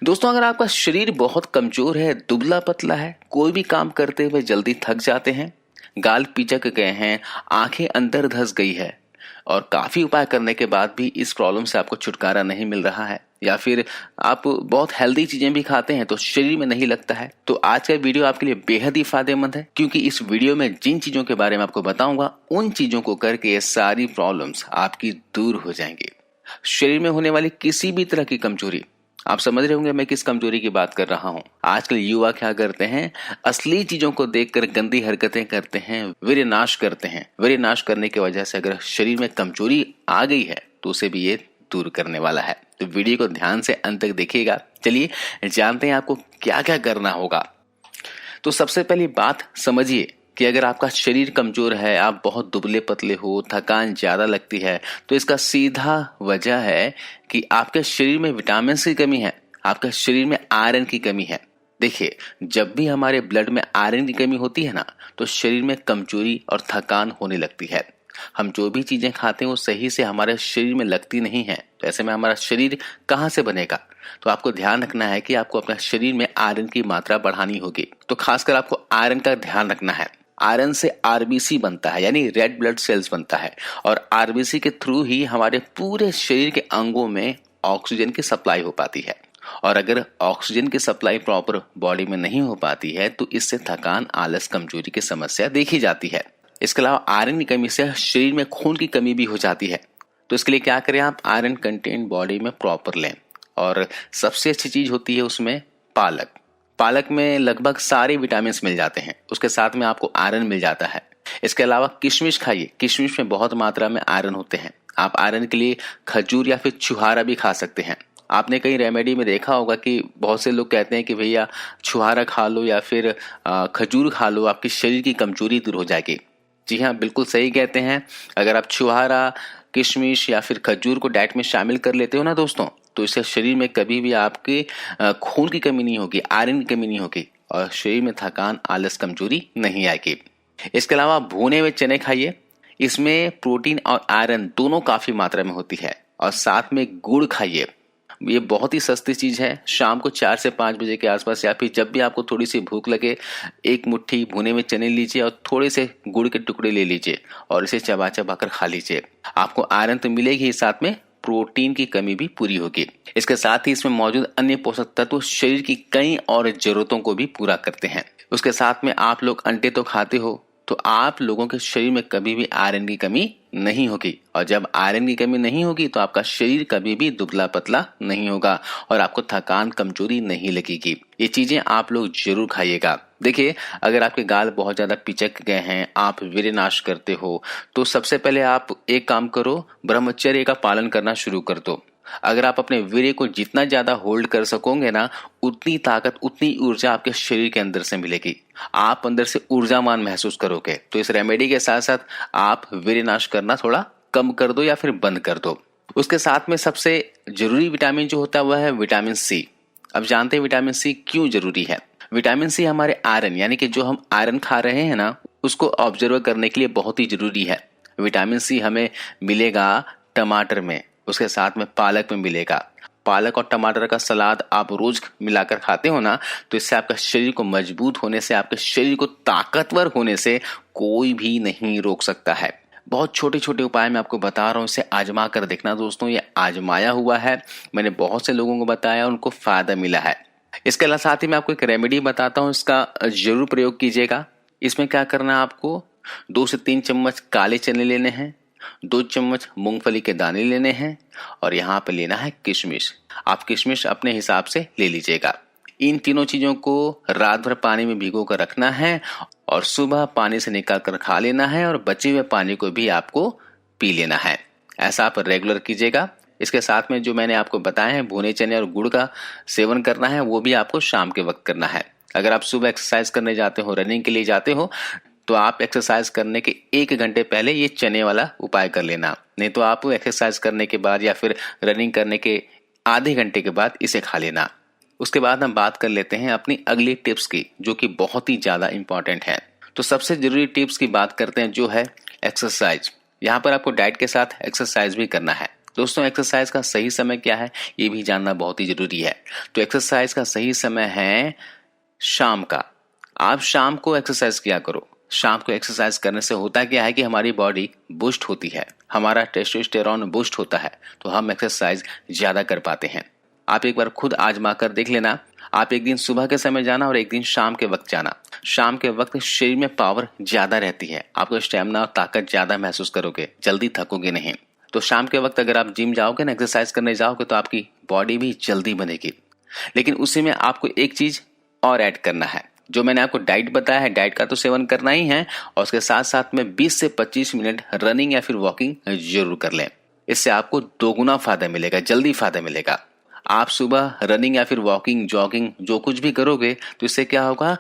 दोस्तों, अगर आपका शरीर बहुत कमजोर है, दुबला पतला है, कोई भी काम करते हुए जल्दी थक जाते हैं, गाल पिचक गए हैं, आंखें अंदर धंस गई है और काफी उपाय करने के बाद भी इस प्रॉब्लम से आपको छुटकारा नहीं मिल रहा है, या फिर आप बहुत हेल्दी चीजें भी खाते हैं तो शरीर में नहीं लगता है, तो आज का वीडियो आपके लिए बेहद ही फायदेमंद है। क्योंकि इस वीडियो में जिन चीजों के बारे में आपको बताऊंगा, उन चीजों को करके ये सारी प्रॉब्लम्स आपकी दूर हो जाएंगी। शरीर में होने वाली किसी भी तरह की कमजोरी, आप समझ रहे होंगे मैं किस कमजोरी की बात कर रहा हूं। आजकल युवा क्या करते हैं, असली चीजों को देखकर गंदी हरकतें करते हैं, वीर्य नाश करते हैं। वीर्य नाश करने की वजह से अगर शरीर में कमजोरी आ गई है तो उसे भी ये दूर करने वाला है। तो वीडियो को ध्यान से अंत तक देखिएगा। चलिए जानते हैं आपको क्या क्या करना होगा। तो सबसे पहली बात समझिए कि अगर आपका शरीर कमजोर है, आप बहुत दुबले पतले हो, थकान ज्यादा लगती है, तो इसका सीधा वजह है कि आपके शरीर में विटामिन की कमी है, आपके शरीर में आयरन की कमी है। देखिए, जब भी हमारे ब्लड में आयरन की कमी होती है ना, तो शरीर में कमजोरी और थकान होने लगती है। हम जो भी चीजें खाते हैं वो सही से हमारे शरीर में लगती नहीं है, तो ऐसे में हमारा शरीर कहाँ से बनेगा। तो आपको ध्यान रखना है कि आपको अपने शरीर में आयरन की मात्रा बढ़ानी होगी। तो खासकर आपको आयरन का ध्यान रखना है। आयरन से आरबीसी बनता है, यानी रेड ब्लड सेल्स बनता है, और आरबीसी के थ्रू ही हमारे पूरे शरीर के अंगों में ऑक्सीजन की सप्लाई हो पाती है। और अगर ऑक्सीजन की सप्लाई प्रॉपर बॉडी में नहीं हो पाती है तो इससे थकान, आलस, कमजोरी की समस्या देखी जाती है। इसके अलावा आयरन की कमी से शरीर में खून की कमी भी हो जाती है। तो इसके लिए क्या करें, आप आयरन कंटेंट बॉडी में प्रॉपर लें। और सबसे अच्छी चीज होती है उसमें पालक। पालक में लगभग सारे विटामिन मिल जाते हैं, उसके साथ में आपको आयरन मिल जाता है। इसके अलावा किशमिश खाइए, किशमिश में बहुत मात्रा में आयरन होते हैं। आप आयरन के लिए खजूर या फिर छुहारा भी खा सकते हैं। आपने कहीं रेमेडी में देखा होगा कि बहुत से लोग कहते हैं कि भैया छुहारा खा लो या फिर खजूर खा लो, आपके शरीर की कमजोरी दूर हो जाएगी। जी हाँ, बिल्कुल सही कहते हैं। अगर आप छुहारा, किशमिश या फिर खजूर को डाइट में शामिल कर लेते हो ना दोस्तों, तो इससे शरीर में कभी भी आपके खून की कमी नहीं होगी, आयरन की कमी नहीं होगी, और शरीर में थकान, आलस, कमजोरी नहीं आएगी। इसके अलावा भुने हुए चने खाइए, इसमें प्रोटीन और आयरन दोनों काफी मात्रा में होती है। और साथ में गुड़ खाइए, ये बहुत ही सस्ती चीज है। शाम को 4 से 5 बजे के आसपास या फिर जब भी आपको थोड़ी सी भूख लगे, एक मुट्ठी भुने हुए चने लीजिए और थोड़े से गुड़ के टुकड़े ले लीजिए और इसे चबा चबा कर खा लीजिए। आपको आयरन तो मिलेगी ही, साथ में प्रोटीन की कमी भी पूरी होगी। इसके साथ ही इसमें मौजूद अन्य पोषक तत्व शरीर की कई और जरूरतों को भी पूरा करते हैं। उसके साथ में आप लोग अंडे तो खाते हो, तो आप लोगों के शरीर में कभी भी आयरन की कमी नहीं होगी। और जब आयरन की कमी नहीं होगी तो आपका शरीर कभी भी दुबला पतला नहीं होगा और आपको थकान, कमजोरी नहीं लगेगी। ये चीजें आप लोग जरूर खाइएगा। देखिए, अगर आपके गाल बहुत ज्यादा पिचक गए हैं, आप वीर्य नाश करते हो, तो सबसे पहले आप एक काम करो, ब्रह्मचर्य का पालन करना शुरू कर दो। अगर आप अपने वीर्य को जितना ज्यादा होल्ड कर सकोगे ना, उतनी ताकत, उतनी ऊर्जा आपके शरीर के अंदर से मिलेगी। आप अंदर से ऊर्जावान महसूस करोगे। तो इस रेमेडी के साथ साथ आप वीर्य नाश करना थोड़ा कम कर दो या फिर बंद कर दो। उसके साथ में सबसे जरूरी विटामिन जो होता है वह है विटामिन सी। अब जानते हैं विटामिन सी क्यों जरूरी है। विटामिन सी हमारे आयरन, यानी कि जो हम आयरन खा रहे हैं ना, उसको ऑब्जर्व करने के लिए बहुत ही जरूरी है। विटामिन सी हमें मिलेगा टमाटर में, उसके साथ में पालक में मिलेगा। पालक और टमाटर का सलाद आप रोज मिलाकर खाते हो ना, तो इससे आपका शरीर को मजबूत होने से, आपके शरीर को ताकतवर होने से कोई भी नहीं रोक सकता है। बहुत छोटे छोटे उपाय मैं आपको बता रहा हूँ, इसे आजमा कर देखना दोस्तों। ये आजमाया हुआ है, मैंने बहुत से लोगों को बताया, उनको फायदा मिला है। इसके अलावा साथ ही मैं आपको एक रेमेडी बताता हूँ, इसका जरूर प्रयोग कीजिएगा। इसमें क्या करना है, आपको 2 से 3 चम्मच काले चने लेने हैं, 2 चम्मच मूंगफली के दाने लेने हैं, और यहाँ पे लेना है किशमिश। आप किशमिश अपने हिसाब से ले लीजिएगा। इन तीनों चीजों को रात भर पानी में भिगो कर रखना है और सुबह पानी से निकाल कर खा लेना है, और बचे हुए पानी को भी आपको पी लेना है। ऐसा आप रेगुलर कीजिएगा। इसके साथ में जो मैंने आपको बताया है, भुने चने और गुड़ का सेवन करना है, वो भी आपको शाम के वक्त करना है। अगर आप सुबह एक्सरसाइज करने जाते हो, रनिंग के लिए जाते हो, तो आप एक्सरसाइज करने के 1 घंटे पहले ये चने वाला उपाय कर लेना। नहीं तो आप एक्सरसाइज करने के बाद या फिर रनिंग करने के आधे घंटे के बाद इसे खा लेना। उसके बाद हम बात कर लेते हैं अपनी अगली टिप्स की, जो कि बहुत ही ज्यादा इंपॉर्टेंट है। तो सबसे जरूरी टिप्स की बात करते हैं, जो है एक्सरसाइज। यहाँ पर आपको डाइट के साथ एक्सरसाइज भी करना है। दोस्तों एक्सरसाइज का सही समय क्या है ये भी जानना बहुत ही जरूरी है। तो एक्सरसाइज का सही समय है शाम का। आप शाम को एक्सरसाइज किया करो। शाम को एक्सरसाइज करने से होता क्या है कि हमारी बॉडी बूस्ट होती है, हमारा टेस्टोस्टेरोन बूस्ट होता है, तो हम एक्सरसाइज ज्यादा कर पाते हैं। आप एक बार खुद आजमा कर देख लेना। आप एक दिन सुबह के समय जाना और एक दिन शाम के वक्त जाना। शाम के वक्त शरीर में पावर ज्यादा रहती है, आपको स्टेमिना और ताकत ज्यादा महसूस करोगे, जल्दी थकोगे नहीं। तो शाम के वक्त अगर आप जिम जाओगे ना, एक्सरसाइज करने जाओगे, तो आपकी बॉडी भी जल्दी बनेगी। लेकिन उसी में आपको एक चीज और ऐड करना है। जो मैंने आपको डाइट बताया है, डाइट का तो सेवन करना ही है, और उसके साथ साथ में 20 से 25 मिनट रनिंग या फिर वॉकिंग जरूर कर लें। इससे आपको दोगुना फायदा मिलेगा, जल्दी फायदा मिलेगा। आप सुबह रनिंग या फिर वॉकिंग, जॉगिंग जो कुछ भी करोगे तो इससे क्या होगा,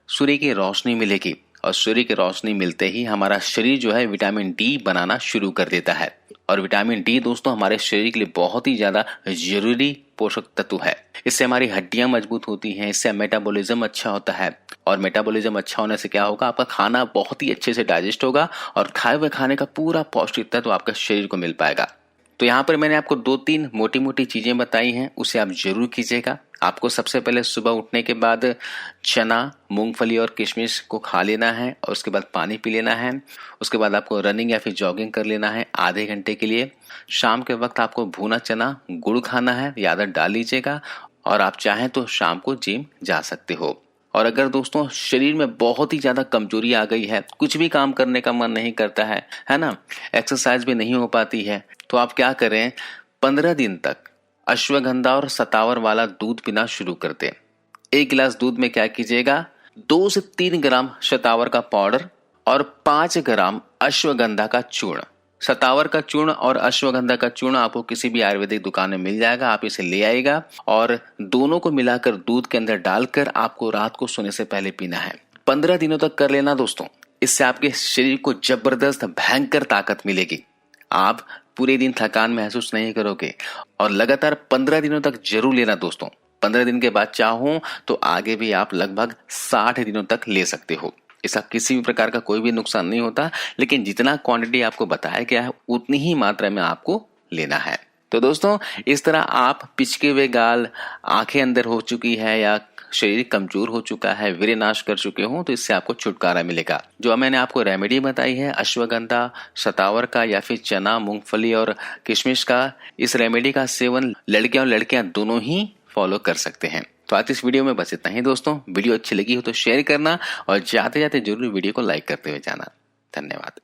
सूर्य की रोशनी मिलेगी, और सूर्य की रोशनी मिलते ही हमारा शरीर जो है विटामिन डी बनाना शुरू कर देता है। और विटामिन डी दोस्तों हमारे शरीर के लिए बहुत ही ज्यादा जरूरी पोषक तत्व है। इससे हमारी हड्डियां मजबूत होती हैं, इससे मेटाबॉलिज्म अच्छा होता है, और मेटाबॉलिज्म अच्छा होने से क्या होगा, आपका खाना बहुत ही अच्छे से डाइजेस्ट होगा और खाए हुए खाने का पूरा पौष्टिक तत्व आपके शरीर को मिल पाएगा। तो यहाँ पर मैंने आपको 2-3 मोटी मोटी चीजें बताई हैं, उसे आप जरूर कीजिएगा। आपको सबसे पहले सुबह उठने के बाद चना, मूंगफली और किशमिश को खा लेना है, और उसके बाद पानी पी लेना है। उसके बाद आपको रनिंग या फिर जॉगिंग कर लेना है आधे घंटे के लिए। शाम के वक्त आपको भुना चना, गुड़ खाना है, ये आदत डाल लीजिएगा। और आप चाहें तो शाम को जिम जा सकते हो। और अगर दोस्तों शरीर में बहुत ही ज्यादा कमजोरी आ गई है, कुछ भी काम करने का मन नहीं करता है ना, एक्सरसाइज भी नहीं हो पाती है, तो आप क्या करें, 15 दिन तक अश्वगंधा और सतावर वाला दूध पीना शुरू कर दें। 1 गिलास दूध में क्या कीजिएगा, 2 से 3 ग्राम शतावर का पाउडर और 5 ग्राम अश्वगंधा का चूर्ण। सतावर का चूर्ण और अश्वगंधा का चूर्ण आपको किसी भी आयुर्वेदिक दुकान में मिल जाएगा, आप इसे ले आएगा, और दोनों को मिलाकर दूध के अंदर डालकर आपको रात को सोने से पहले पीना है। 15 दिनों तक कर लेना दोस्तों। इससे आपके शरीर को जबरदस्त भयंकर ताकत मिलेगी। आप पूरे दिन थकान महसूस नहीं करोगे, और लगातार 15 दिनों तक जरूर लेना दोस्तों। 15 दिन के बाद चाहो तो आगे भी आप लगभग 60 दिनों तक ले सकते हो। इसका किसी भी प्रकार का कोई भी नुकसान नहीं होता, लेकिन जितना क्वांटिटी आपको बताया गया है उतनी ही मात्रा में आपको लेना है। तो दोस्तों इस तरह आप पिचके हुए गाल, आंखें अंदर हो चुकी है या शरीर कमजोर हो चुका है, वीर्य नाश कर चुके हो, तो इससे आपको छुटकारा मिलेगा। जो मैंने आपको रेमेडी बताई है अश्वगंधा, शतावर का या फिर चना, मूंगफली और किशमिश का, इस रेमेडी का सेवन लड़कियां और लड़कियां दोनों ही फॉलो कर सकते हैं। तो आज इस वीडियो में बस इतना ही दोस्तों। वीडियो अच्छी लगी हो तो शेयर करना, और जाते जाते जरूर वीडियो को लाइक करते हुए जाना। धन्यवाद।